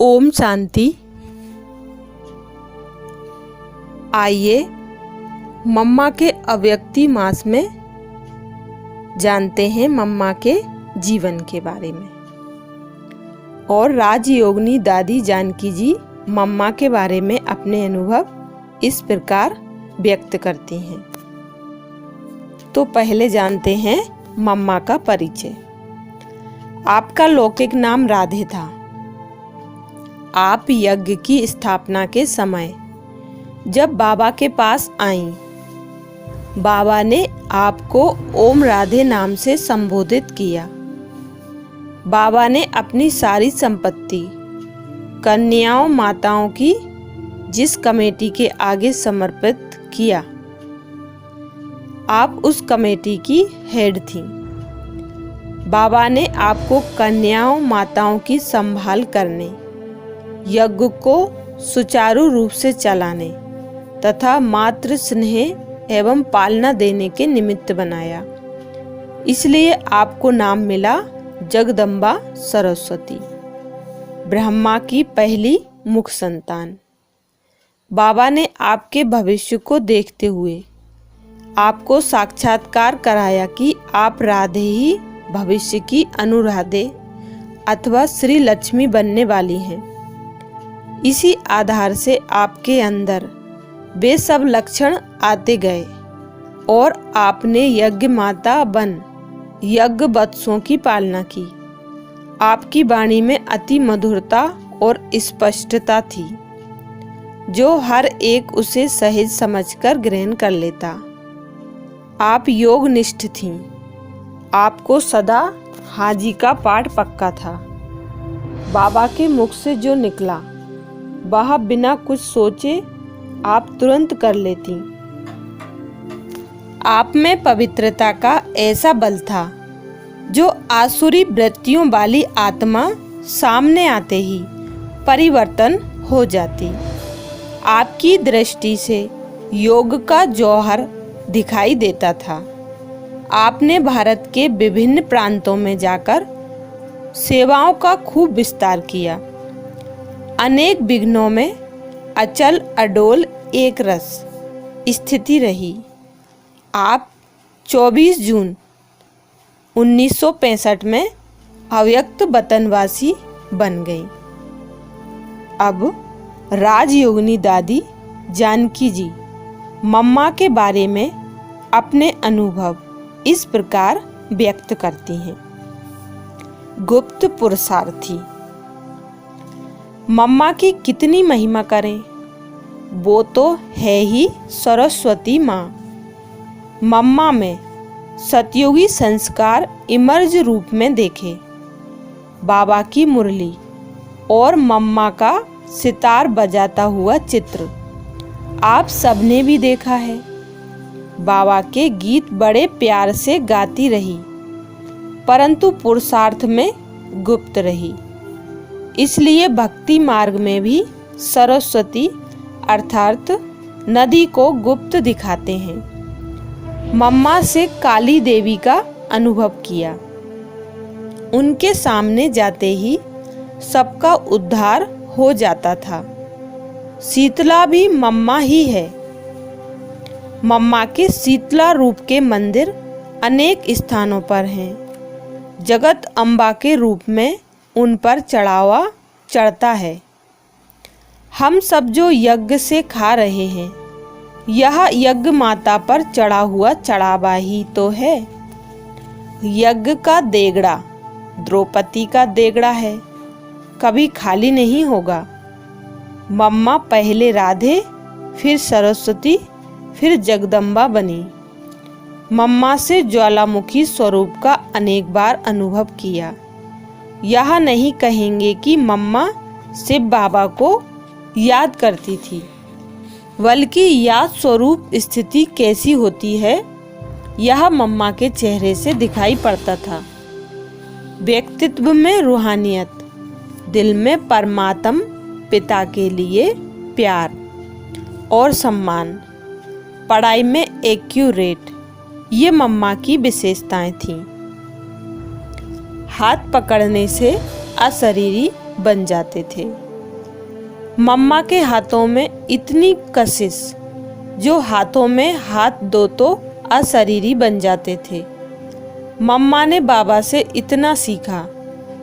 ओम शांति। आइए मम्मा के अव्यक्ति मास में जानते हैं मम्मा के जीवन के बारे में। और राजयोगिनी दादी जानकी जी मम्मा के बारे में अपने अनुभव इस प्रकार व्यक्त करती हैं। तो पहले जानते हैं मम्मा का परिचय। आपका लौकिक नाम राधे था। आप यज्ञ की स्थापना के समय जब बाबा के पास आईं, बाबा ने आपको ओम राधे नाम से संबोधित किया। बाबा ने अपनी सारी संपत्ति कन्याओं माताओं की जिस कमेटी के आगे समर्पित किया, आप उस कमेटी की हेड थीं। बाबा ने आपको कन्याओं माताओं की संभाल करने, यज्ञ को सुचारू रूप से चलाने तथा मातृ स्नेह एवं पालना देने के निमित्त बनाया। इसलिए आपको नाम मिला जगदम्बा सरस्वती, ब्रह्मा की पहली मुख संतान। बाबा ने आपके भविष्य को देखते हुए आपको साक्षात्कार कराया कि आप राधे ही भविष्य की अनुराधे अथवा श्री लक्ष्मी बनने वाली हैं। इसी आधार से आपके अंदर वे सब लक्षण आते गए और आपने यज्ञ माता बन यज्ञ वत्सों की पालना की। आपकी वाणी में अति मधुरता और स्पष्टता थी, जो हर एक उसे सहज समझकर ग्रहण कर लेता। आप योगनिष्ठ थीं। आपको सदा हाजी का पाठ पक्का था। बाबा के मुख से जो निकला वह बिना कुछ सोचे आप तुरंत कर लेती। आप में पवित्रता का ऐसा बल था जो आसुरी वृत्तियों वाली आत्मा सामने आते ही परिवर्तन हो जाती। आपकी दृष्टि से योग का जौहर दिखाई देता था। आपने भारत के विभिन्न प्रांतों में जाकर सेवाओं का खूब विस्तार किया। अनेक विघ्नों में अचल अडोल एक रस स्थिति रही। आप 24 जून 1965 में अव्यक्त वतनवासी बन गई। अब राजयोगिनी दादी जानकी जी मम्मा के बारे में अपने अनुभव इस प्रकार व्यक्त करती हैं। गुप्त पुरुषार्थी। मम्मा की कितनी महिमा करें, वो तो है ही सरस्वती माँ। मम्मा में सतयुगी संस्कार इमर्ज रूप में देखे। बाबा की मुरली और मम्मा का सितार बजाता हुआ चित्र आप सबने भी देखा है। बाबा के गीत बड़े प्यार से गाती रही, परंतु पुरुषार्थ में गुप्त रही। इसलिए भक्ति मार्ग में भी सरस्वती अर्थात नदी को गुप्त दिखाते हैं। मम्मा से काली देवी का अनुभव किया। उनके सामने जाते ही सबका उद्धार हो जाता था। शीतला भी मम्मा ही है। मम्मा के शीतला रूप के मंदिर अनेक स्थानों पर हैं। जगत अम्बा के रूप में उन पर चढ़ावा चढ़ता है। हम सब जो यज्ञ से खा रहे हैं, यह यज्ञ माता पर चढ़ा हुआ चढ़ावा ही तो है। यज्ञ का देगड़ा द्रौपदी का देगड़ा है, कभी खाली नहीं होगा। मम्मा पहले राधे, फिर सरस्वती, फिर जगदम्बा बनी। मम्मा से ज्वालामुखी स्वरूप का अनेक बार अनुभव किया। यह नहीं कहेंगे कि मम्मा शिव बाबा को याद करती थी, बल्कि याद स्वरूप स्थिति कैसी होती है यह मम्मा के चेहरे से दिखाई पड़ता था। व्यक्तित्व में रूहानियत, दिल में परमात्म पिता के लिए प्यार और सम्मान, पढ़ाई में एक्यूरेट, ये मम्मा की विशेषताएं थीं। हाथ पकड़ने से अशरीरी बन जाते थे। मम्मा के हाथों में इतनी कशिश, जो हाथों में हाथ दो तो अशरीरी बन जाते थे। मम्मा ने बाबा से इतना सीखा,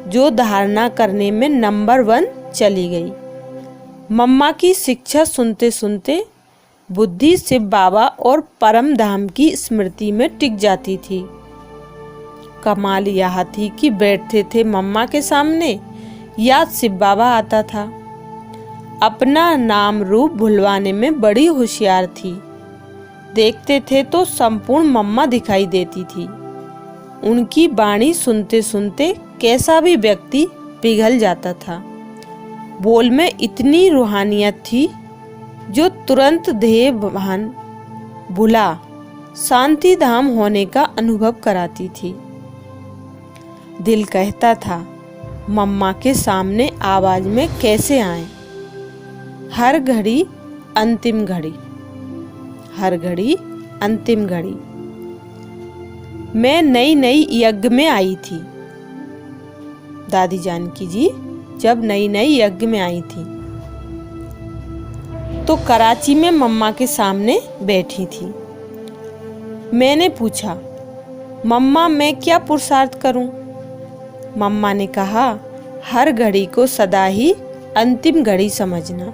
जो धारणा करने में नंबर 1 चली गई। मम्मा की शिक्षा सुनते सुनते बुद्धि शिव बाबा और परम धाम की स्मृति में टिक जाती थी। कमाल यह थी कि बैठते थे मम्मा के सामने, याद शिव बाबा आता था। अपना नाम रूप भुलवाने में बड़ी होशियार थी। देखते थे तो संपूर्ण मम्मा दिखाई देती थी। उनकी वाणी सुनते सुनते कैसा भी व्यक्ति पिघल जाता था। बोल में इतनी रूहानियत थी, जो तुरंत ध्येय भान भुला शांति धाम होने का अनुभव कराती थी। दिल कहता था, मम्मा के सामने आवाज में कैसे आए। हर घड़ी अंतिम घड़ी, हर घड़ी अंतिम घड़ी। मैं नई नई यज्ञ में आई थी, दादी जानकी जी जब नई नई यज्ञ में आई थी तो कराची में मम्मा के सामने बैठी थी। मैंने पूछा, मम्मा मैं क्या पुरुषार्थ करूं? मम्मा ने कहा, हर घड़ी को सदा ही अंतिम घड़ी समझना।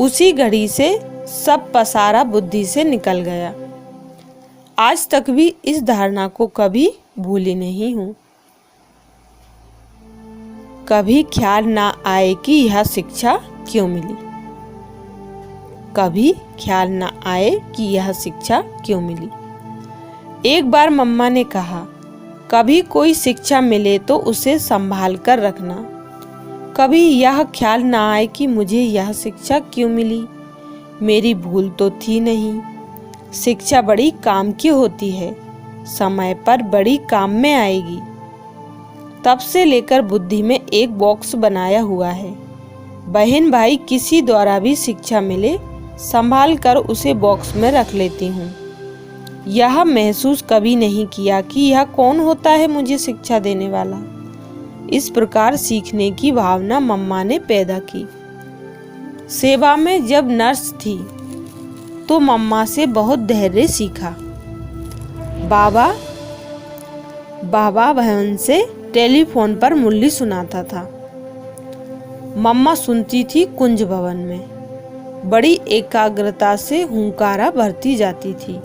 उसी घड़ी से सब पसारा बुद्धि से निकल गया। आज तक भी इस धारणा को कभी भूली नहीं हूं। कभी ख्याल ना आए कि यह शिक्षा क्यों मिली, कभी ख्याल ना आए कि यह शिक्षा क्यों मिली। एक बार मम्मा ने कहा, कभी कोई शिक्षा मिले तो उसे संभाल कर रखना। कभी यह ख्याल ना आए कि मुझे यह शिक्षा क्यों मिली। मेरी भूल तो थी नहीं। शिक्षा बड़ी काम की होती है, समय पर बड़ी काम में आएगी। तब से लेकर बुद्धि में एक बॉक्स बनाया हुआ है। बहन भाई किसी द्वारा भी शिक्षा मिले, संभाल कर उसे बॉक्स में रख लेती हूँ। यह महसूस कभी नहीं किया कि यह कौन होता है मुझे शिक्षा देने वाला। इस प्रकार सीखने की भावना मम्मा ने पैदा की। सेवा में जब नर्स थी तो मम्मा से बहुत धैर्य सीखा। बाबा बहन से टेलीफोन पर मुरली सुनाता था। मम्मा सुनती थी कुंज भवन में। बड़ी एकाग्रता से हुंकारा भरती जाती थी।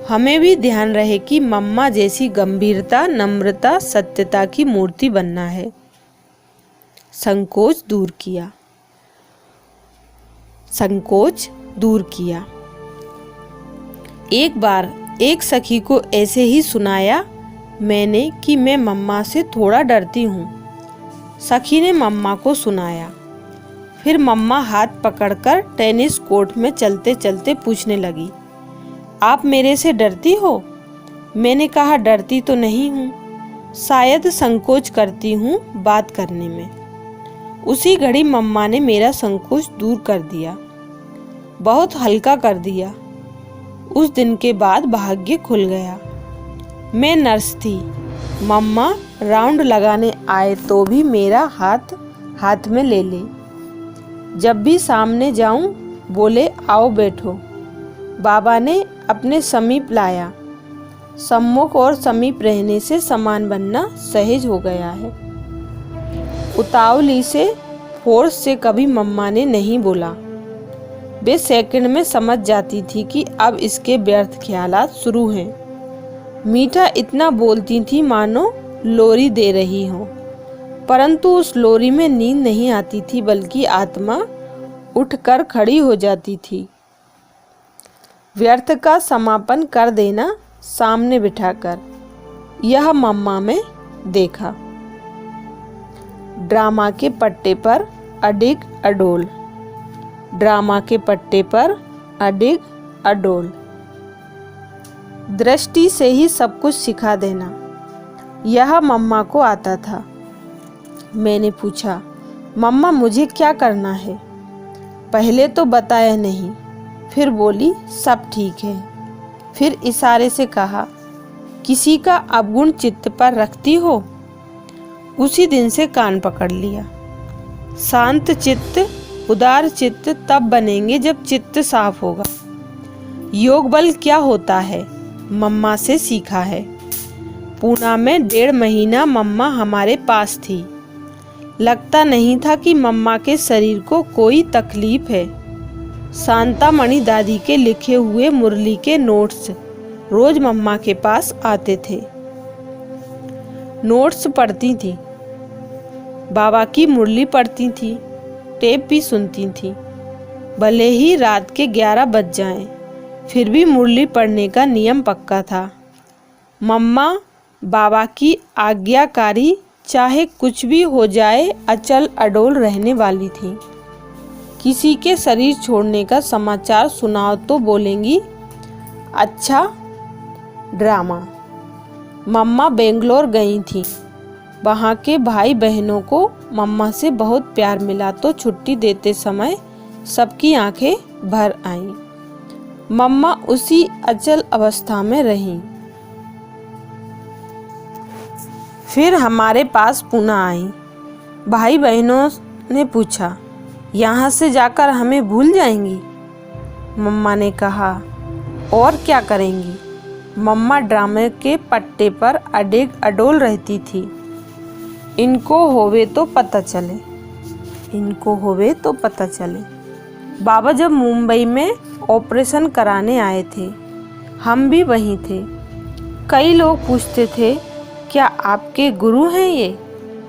हमें भी ध्यान रहे कि मम्मा जैसी गंभीरता, नम्रता, सत्यता की मूर्ति बनना है। संकोच दूर किया, संकोच दूर किया। एक बार एक सखी को ऐसे ही सुनाया मैंने कि मैं मम्मा से थोड़ा डरती हूँ। सखी ने मम्मा को सुनाया। फिर मम्मा हाथ पकड़कर टेनिस कोर्ट में चलते चलते पूछने लगी, आप मेरे से डरती हो? मैंने कहा, डरती तो नहीं हूँ, शायद संकोच करती हूँ बात करने में। उसी घड़ी मम्मा ने मेरा संकोच दूर कर दिया, बहुत हल्का कर दिया। उस दिन के बाद भाग्य खुल गया। मैं नर्स थी। मम्मा राउंड लगाने आए तो भी मेरा हाथ हाथ में ले ले। जब भी सामने जाऊं बोले, आओ बैठो। बाबा ने अपने समीप लाया। सम्मुख और समीप रहने से समान बनना सहज हो गया है। उतावली से, फोर्स से कभी मम्मा ने नहीं बोला। वे सेकंड में समझ जाती थी कि अब इसके व्यर्थ ख्यालात शुरू हैं। मीठा इतना बोलती थी मानो लोरी दे रही हो, परंतु उस लोरी में नींद नहीं आती थी, बल्कि आत्मा उठकर खड़ी हो जाती थी। व्यर्थ का समापन कर देना सामने बिठाकर, यह मम्मा में देखा। ड्रामा के पट्टे पर अडिग अडोल, ड्रामा के पट्टे पर अडिग अडोल। दृष्टि से ही सब कुछ सिखा देना, यह मम्मा को आता था। मैंने पूछा, मम्मा मुझे क्या करना है? पहले तो बताया नहीं, फिर बोली सब ठीक है। फिर इशारे से कहा, किसी का अवगुण चित्त पर रखती हो? उसी दिन से कान पकड़ लिया। शांत चित्त उदार चित्त तब बनेंगे जब चित्त साफ होगा। योग बल क्या होता है, मम्मा से सीखा है। पूना में 1.5 महीना मम्मा हमारे पास थी। लगता नहीं था कि मम्मा के शरीर को कोई तकलीफ है। शांतामणि दादी के लिखे हुए मुरली के नोट्स रोज मम्मा के पास आते थे। नोट्स पढ़ती थी, बाबा की मुरली पढ़ती थी, टेप भी सुनती थी। भले ही रात के 11 बज जाएं, फिर भी मुरली पढ़ने का नियम पक्का था। मम्मा बाबा की आज्ञाकारी, चाहे कुछ भी हो जाए, अचल अडोल रहने वाली थी। किसी के शरीर छोड़ने का समाचार सुनाओ तो बोलेंगी, अच्छा ड्रामा। मम्मा बेंगलोर गई थी। वहाँ के भाई बहनों को मम्मा से बहुत प्यार मिला तो छुट्टी देते समय सबकी आंखें भर आईं। मम्मा उसी अचल अवस्था में रहीं। फिर हमारे पास पूना आई। भाई बहनों ने पूछा, यहाँ से जाकर हमें भूल जाएंगी? मम्मा ने कहा, और क्या करेंगी? मम्मा ड्रामे के पट्टे पर अडेग अडोल रहती थी। इनको होवे तो पता चले, इनको होवे तो पता चले। बाबा जब मुंबई में ऑपरेशन कराने आए थे, हम भी वहीं थे। कई लोग पूछते थे, क्या आपके गुरु हैं ये?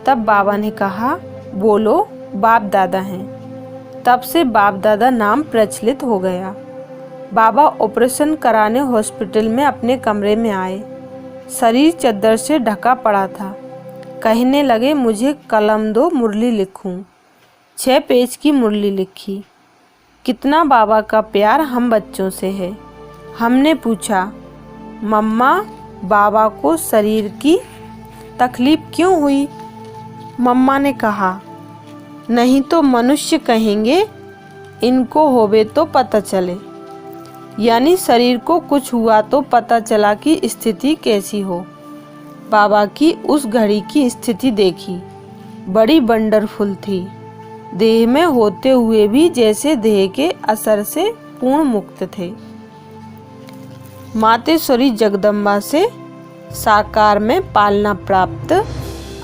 तब बाबा ने कहा, बोलो बाप दादा हैं। तब से बाप दादा नाम प्रचलित हो गया। बाबा ऑपरेशन कराने हॉस्पिटल में अपने कमरे में आए। शरीर चद्दर से ढका पड़ा था। कहने लगे, मुझे कलम दो, मुरली लिखूं। 6 पेज की मुरली लिखी। कितना बाबा का प्यार हम बच्चों से है। हमने पूछा, मम्मा बाबा को शरीर की तकलीफ क्यों हुई? मम्मा ने कहा, नहीं तो मनुष्य कहेंगे, इनको होवे तो पता चले। यानी शरीर को कुछ हुआ तो पता चला कि स्थिति कैसी हो। बाबा की उस घड़ी की स्थिति देखी, बड़ी वंडरफुल थी। देह में होते हुए भी जैसे देह के असर से पूर्ण मुक्त थे। मातेश्वरी जगदम्बा से साकार में पालना प्राप्त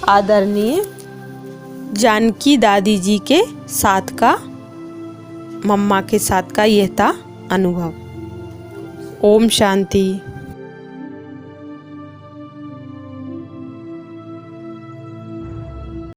आदरणीय जानकी दादी जी के साथ का, मम्मा के साथ का यह था अनुभव। ओम शांति।